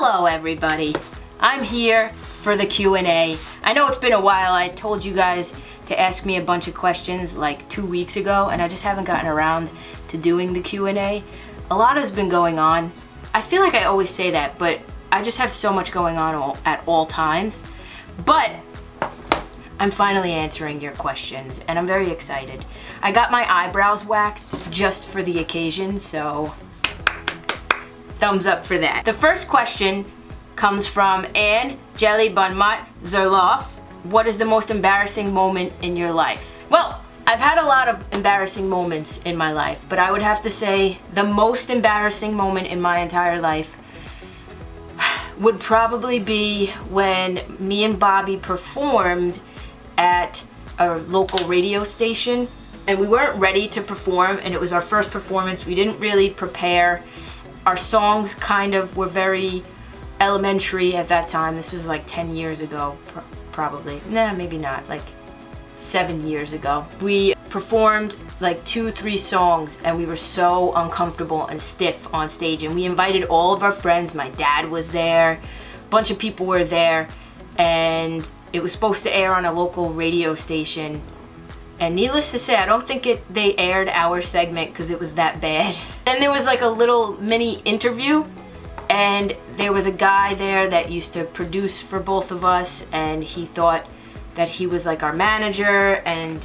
Hello everybody, I'm here for the Q&A. I know it's been a while. I told you guys to ask me a bunch of questions like 2 weeks ago, and I just haven't gotten around to doing the Q&A. A lot has been going on. I feel like I always say that, but I just have so much going on at all times. But I'm finally answering your questions, and I'm very excited. I got my eyebrows waxed just for the occasion, so thumbs up for that. The first question comes from Anne Jelly Bunmot Zerloff. What is the most embarrassing moment in your life? Well, I've had a lot of embarrassing moments in my life, but I would have to say the most embarrassing moment in my entire life would probably be when me and Bobby performed at a local radio station, and we weren't ready to perform, and it was our first performance. We didn't really prepare. Our songs kind of were very elementary at that time. This was like 10 years ago, probably. Nah, maybe not, like 7 years ago. We performed like 2-3 songs, and we were so uncomfortable and stiff on stage, and we invited all of our friends. My dad was there, a bunch of people were there, and it was supposed to air on a local radio station. And needless to say, I don't think they aired our segment because it was that bad. Then there was like a little mini interview, and there was a guy there that used to produce for both of us, and he thought that he was like our manager, and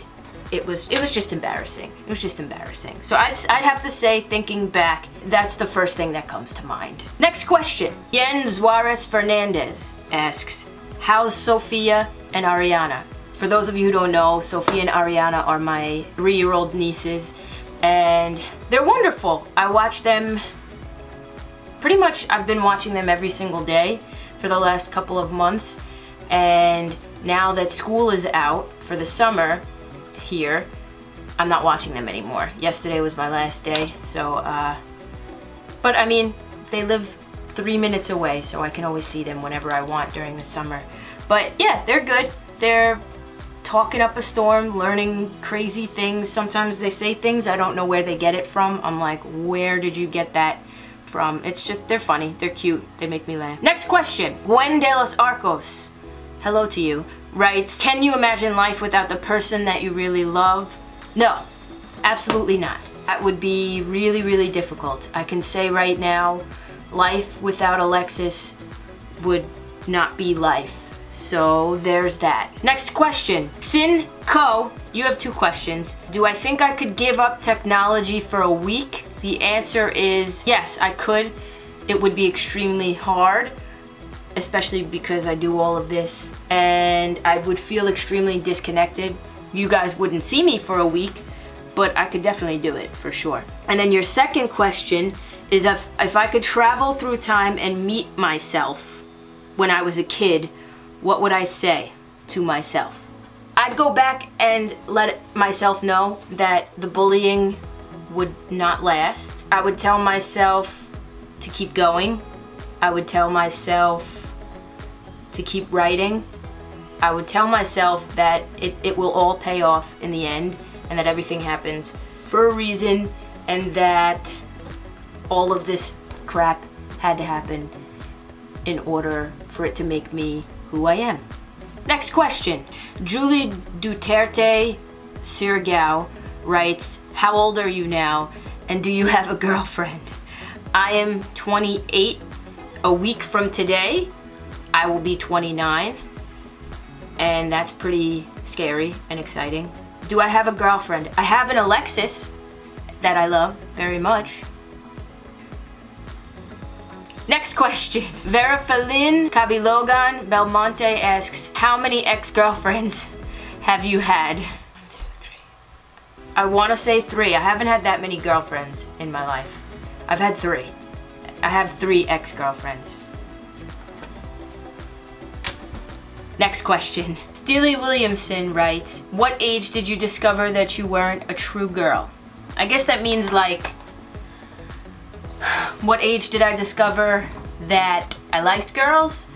it was just embarrassing. It was just embarrassing. So I'd have to say, thinking back, that's the first thing that comes to mind. Next question. Jens Juarez Fernandez asks, how's Sophia and Ariana? For those of you who don't know, Sophia and Ariana are my 3-year-old nieces, and they're wonderful. I watch them, pretty much I've been watching them every single day for the last couple of months, and now that school is out for the summer here, I'm not watching them anymore. Yesterday was my last day, so, but I mean, they live 3 minutes away, so I can always see them whenever I want during the summer. But yeah, they're good. They're talking up a storm, learning crazy things. Sometimes they say things, I don't know where they get it from. I'm like, where did you get that from? It's just, they're funny, they're cute, they make me laugh. Next question. Gwen de los Arcos, hello to you, writes, can you imagine life without the person that you really love? No, absolutely not. That would be really, really difficult. I can say right now, life without Alexis would not be life. So there's that. Next question. Sin Co, you have 2 questions. Do I think I could give up technology for a week? The answer is yes, I could. It would be extremely hard, especially because I do all of this, and I would feel extremely disconnected. You guys wouldn't see me for a week, but I could definitely do it for sure. And then your second question is if I could travel through time and meet myself when I was a kid, what would I say to myself? I'd go back and let myself know that the bullying would not last. I would tell myself to keep going. I would tell myself to keep writing. I would tell myself that it will all pay off in the end, and that everything happens for a reason, and that all of this crap had to happen in order for it to make me who I am. Next question. Julie Duterte Sirgao writes, how old are you now, and do you have a girlfriend? I am 28. A week from today, I will be 29, and that's pretty scary and exciting. Do I have a girlfriend? I have an Alexis that I love very much. Next question. Verafalin Cabilogan Belmonte asks, how many ex-girlfriends have you had? 1, 2, 3. I want to say 3. I haven't had that many girlfriends in my life. I've had 3. I have 3 ex-girlfriends. Next question. Steely Williamson writes, what age did you discover that you weren't a true girl? I guess that means like, what age did I discover that I liked girls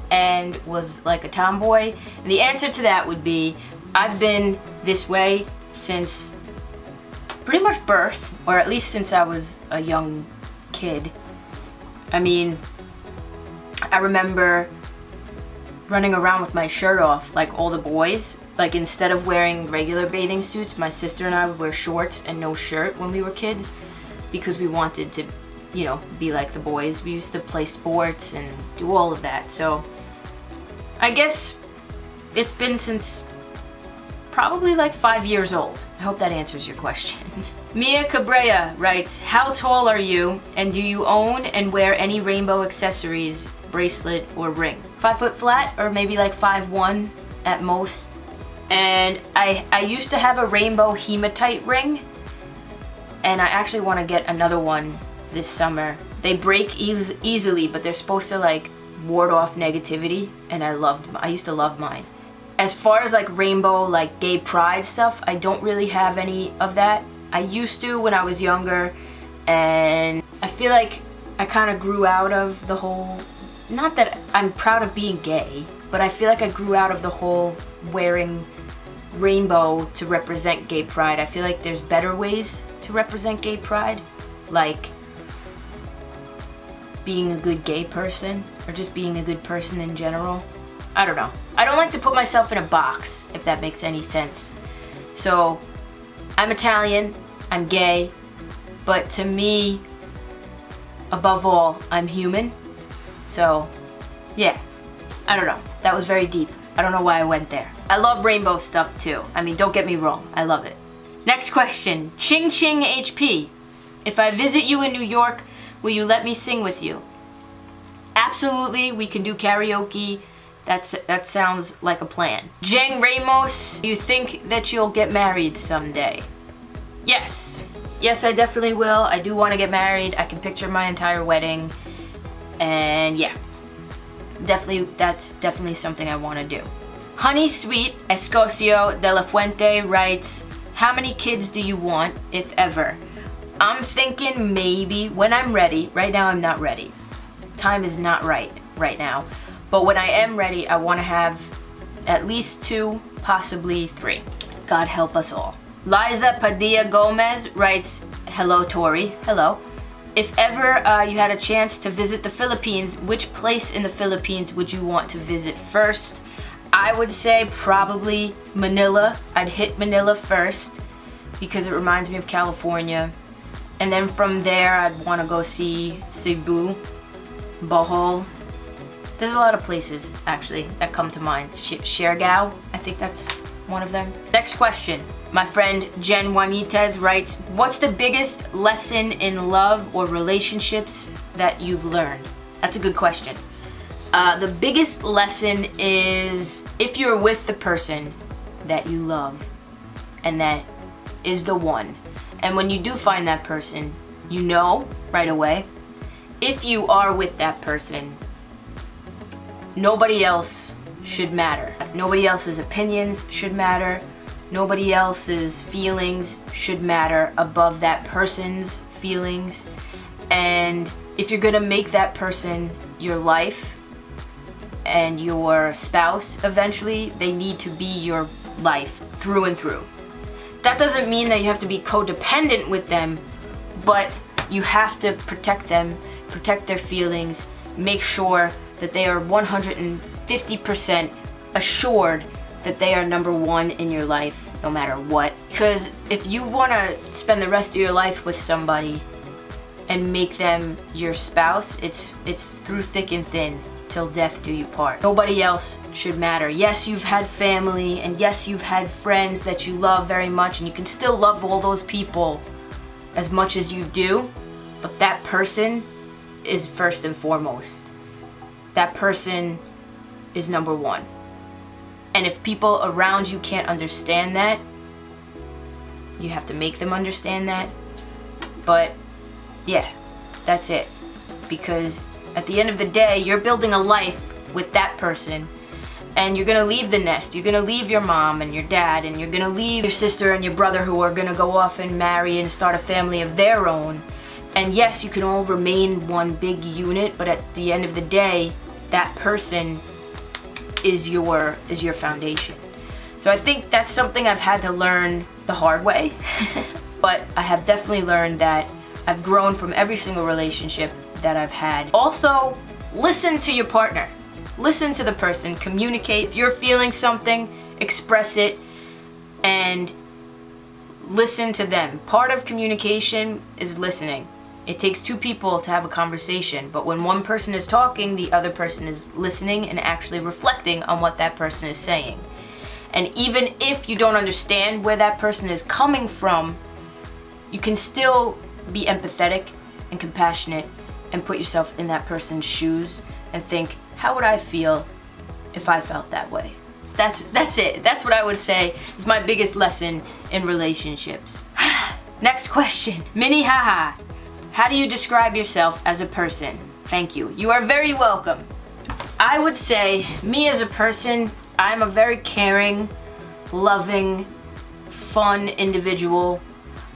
and was like a tomboy? And the answer to that would be, I've been this way since pretty much birth, or at least since I was a young kid. I mean, I remember running around with my shirt off like all the boys. Like instead of wearing regular bathing suits, my sister and I would wear shorts and no shirt when we were kids because we wanted to, you know, be like the boys. We used to play sports and do all of that. So I guess it's been since probably like 5 years old. I hope that answers your question. Mia Cabrera writes, how tall are you and do you own and wear any rainbow accessories, bracelet or ring? 5 foot flat or maybe like 5'1" at most. And I used to have a rainbow hematite ring and I actually want to get another one this summer. They break easily, but they're supposed to like ward off negativity, and I used to love mine. As far as like rainbow, like gay pride stuff, I don't really have any of that. I used to when I was younger, and I feel like I kind of grew out of the whole, not that I'm proud of being gay, but I feel like I grew out of the whole wearing rainbow to represent gay pride. I feel like there's better ways to represent gay pride, like being a good gay person or just being a good person in general. I don't know. I don't like to put myself in a box, if that makes any sense. So I'm Italian, I'm gay, but to me, above all, I'm human. So yeah, I don't know. That was very deep. I don't know why I went there. I love rainbow stuff too. I mean, don't get me wrong, I love it. Next question, Ching Ching HP. If I visit you in New York, will you let me sing with you? Absolutely, we can do karaoke. That sounds like a plan. Jeng Ramos, you think that you'll get married someday? Yes. Yes, I definitely will. I do want to get married. I can picture my entire wedding. And yeah, definitely, that's definitely something I want to do. Honey Sweet Escocio de la Fuente writes, how many kids do you want, if ever? I'm thinking maybe when I'm ready. Right now I'm not ready. Time is not right now. But when I am ready, I want to have at least 2, possibly 3. God help us all. Liza Padilla Gomez writes, hello Tori, hello. If ever you had a chance to visit the Philippines, which place in the Philippines would you want to visit first? I would say probably Manila. I'd hit Manila first because it reminds me of California. And then from there, I'd want to go see Cebu, Bohol. There's a lot of places, actually, that come to mind. Siargao, I think that's one of them. Next question. My friend Jen Juanitez writes, what's the biggest lesson in love or relationships that you've learned? That's a good question. The biggest lesson is if you're with the person that you love and that is the one, and when you do find that person, you know right away, if you are with that person, nobody else should matter. Nobody else's opinions should matter. Nobody else's feelings should matter above that person's feelings. And if you're gonna make that person your life and your spouse eventually, they need to be your life through and through. That doesn't mean that you have to be codependent with them, but you have to protect them, protect their feelings, make sure that they are 150% assured that they are number one in your life, no matter what. Because if you want to spend the rest of your life with somebody and make them your spouse, it's through thick and thin, till death do you part. Nobody else should matter. Yes, you've had family, and yes, you've had friends that you love very much, and you can still love all those people as much as you do, but that person is first and foremost. That person is number one. And if people around you can't understand that, you have to make them understand that. But yeah, that's it. Because at the end of the day, you're building a life with that person, and you're gonna leave the nest. You're gonna leave your mom and your dad, and you're gonna leave your sister and your brother who are gonna go off and marry and start a family of their own. And yes, you can all remain one big unit, but at the end of the day, that person is your foundation. So I think that's something I've had to learn the hard way. But I have definitely learned that I've grown from every single relationship that I've had. Also, listen to your partner. Listen to the person, communicate. If you're feeling something, express it, and listen to them. Part of communication is listening. It takes two people to have a conversation, but when one person is talking, the other person is listening and actually reflecting on what that person is saying. And even if you don't understand where that person is coming from, you can still be empathetic and compassionate and put yourself in that person's shoes and think, how would I feel if I felt that way? That's it. That's what I would say is my biggest lesson in relationships. Next question. Minnehaha. How do you describe yourself as a person? Thank you. You are very welcome. I would say, me as a person, I'm a very caring, loving, fun individual.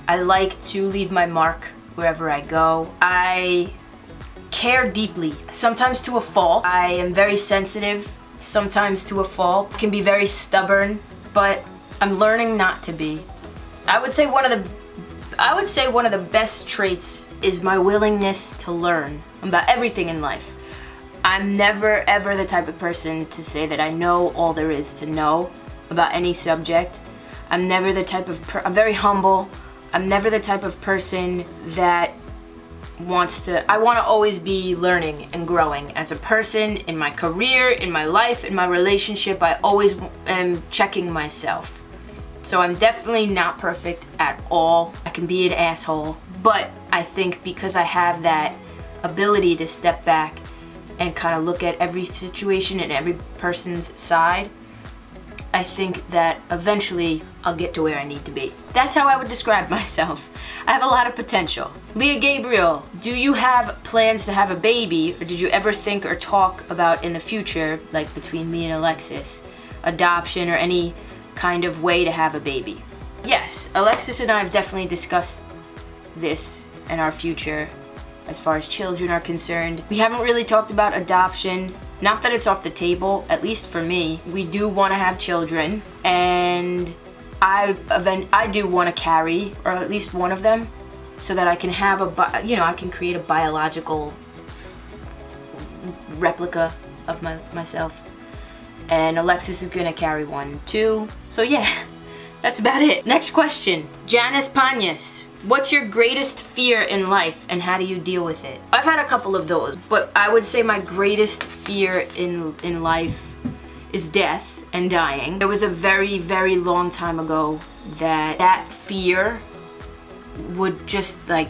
I like to leave my mark wherever I go. I care deeply, sometimes to a fault. I am very sensitive, sometimes to a fault. I can be very stubborn, but I'm learning not to be. I would say one of the best traits is my willingness to learn about everything in life. I'm never ever the type of person to say that I know all there is to know about any subject. I'm never the type of I'm very humble. I'm never the type of person that I want to always be learning and growing as a person, in my career, in my life, in my relationship. I always am checking myself. So I'm definitely not perfect at all. I can be an asshole, but I think because I have that ability to step back and kind of look at every situation and every person's side, I think that eventually I'll get to where I need to be. That's how I would describe myself. I have a lot of potential. Leah Gabriel, do you have plans to have a baby, or did you ever think or talk about in the future, like between me and Alexis, adoption or any kind of way to have a baby? Yes, Alexis and I have definitely discussed this and our future as far as children are concerned. We haven't really talked about adoption. Not that it's off the table, at least for me. We do want to have children, and I do want to carry, or at least one of them, so that I can have I can create a biological replica of myself. And Alexis is gonna carry one too. So yeah, that's about it. Next question, Janice Pañas. What's your greatest fear in life and how do you deal with it? I've had a couple of those, but I would say my greatest fear in life is death and dying. There was a very, very long time ago that fear would just like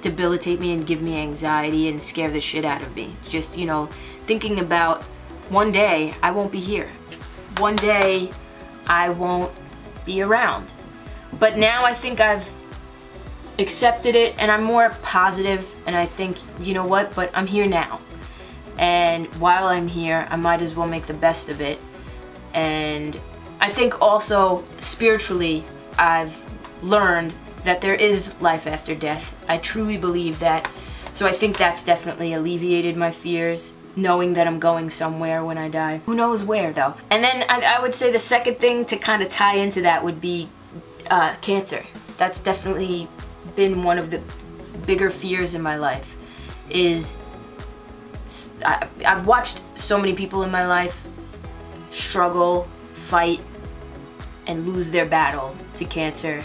debilitate me and give me anxiety and scare the shit out of me. Just, you know, thinking about one day I won't be here. One day I won't be around. But now I think I've accepted it and I'm more positive, and I think, you know what, but I'm here now. And while I'm here, I might as well make the best of it. And I think also spiritually, I've learned that there is life after death. I truly believe that. So I think that's definitely alleviated my fears, knowing that I'm going somewhere when I die. Who knows where though? And then I would say the second thing to kind of tie into that would be cancer. That's definitely been one of the bigger fears in my life. I've watched so many people in my life struggle, fight, and lose their battle to cancer.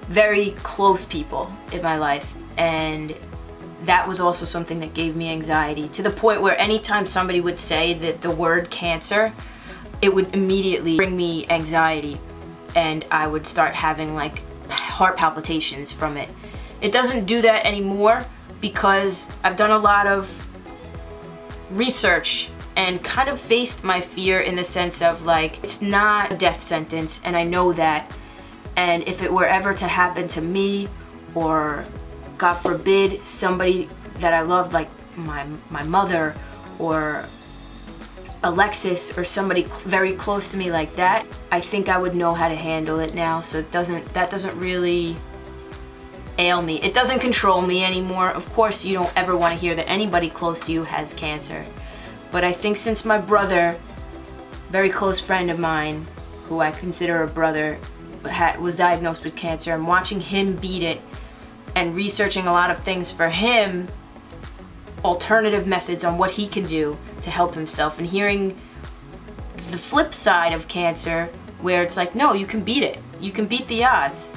Very close people in my life, and that was also something that gave me anxiety, to the point where anytime somebody would say that the word cancer, it would immediately bring me anxiety, and I would start having like heart palpitations from it. It doesn't do that anymore because I've done a lot of research and kind of faced my fear in the sense of like, it's not a death sentence, and I know that. And if it were ever to happen to me, or God forbid, somebody that I loved, like my mother or Alexis or somebody very close to me like that, I think I would know how to handle it now. So that doesn't really ail me. It doesn't control me anymore. Of course, you don't ever want to hear that anybody close to you has cancer. But I think since my brother, very close friend of mine, who I consider a brother, was diagnosed with cancer, and watching him beat it and researching a lot of things for him alternative methods on what he can do to help himself, and hearing the flip side of cancer where it's like, no, you can beat it. You can beat the odds.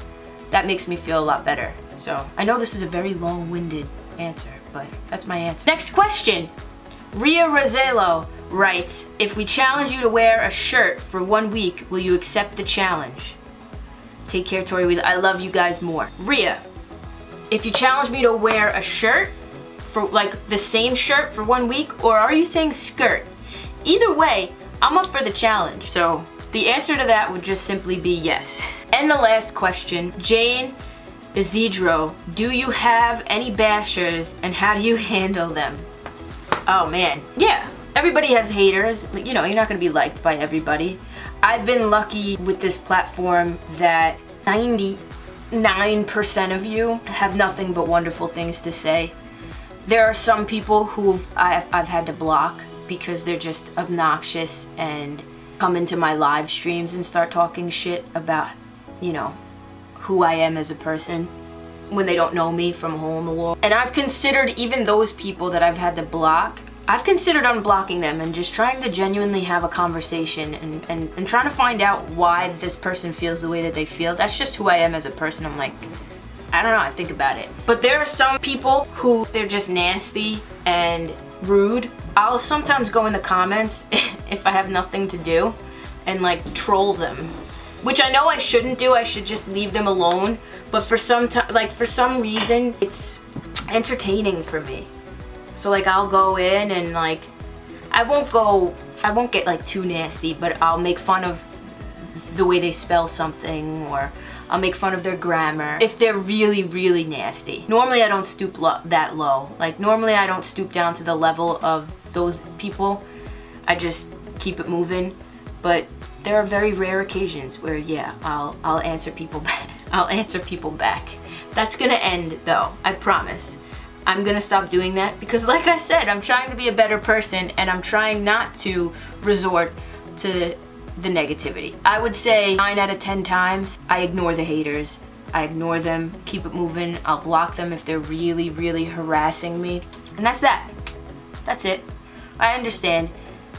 That makes me feel a lot better. So I know this is a very long-winded answer, but that's my answer. Next question. Ria Rosello writes, if we challenge you to wear a shirt for 1 week, will you accept the challenge? Take care, Tori. I love you guys more. Ria, if you challenge me to wear a shirt, for like the same shirt for 1 week, or are you saying skirt? Either way, I'm up for the challenge. So the answer to that would just simply be yes. And the last question, Jane Isidro, do you have any bashers and how do you handle them? Oh man, yeah, everybody has haters. You know, you're not gonna be liked by everybody. I've been lucky with this platform that 99% of you have nothing but wonderful things to say. There are some people who I've had to block because they're just obnoxious and come into my live streams and start talking shit about, you know, who I am as a person when they don't know me from a hole in the wall. And I've considered even those people that I've had to block, I've considered unblocking them and just trying to genuinely have a conversation and trying to find out why this person feels the way that they feel. That's just who I am as a person. I'm like, I don't know, I think about it. But there are some people who they're just nasty and rude. I'll sometimes go in the comments if I have nothing to do and like troll them, which I know I shouldn't do. I should just leave them alone. But for some reason, it's entertaining for me. So like I'll go in and like, I won't get like too nasty, but I'll make fun of the way they spell something, or I'll make fun of their grammar if they're really, really nasty. Normally I don't stoop that low. Like normally I don't stoop down to the level of those people. I just keep it moving. But there are very rare occasions where, yeah, I'll answer people back. I'll answer people back. That's gonna end though, I promise. I'm gonna stop doing that because like I said, I'm trying to be a better person and I'm trying not to resort to the negativity. I would say 9 out of 10 times I ignore the haters. I ignore them, keep it moving. I'll block them if they're really, really harassing me. And that's that. That's it. I understand.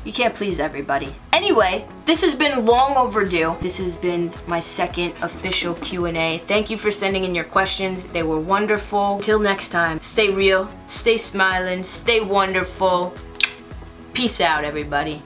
You can't please everybody. Anyway, this has been long overdue. This has been my second official Q&A. Thank you for sending in your questions. They were wonderful. Till next time, stay real, stay smiling, stay wonderful. Peace out, everybody.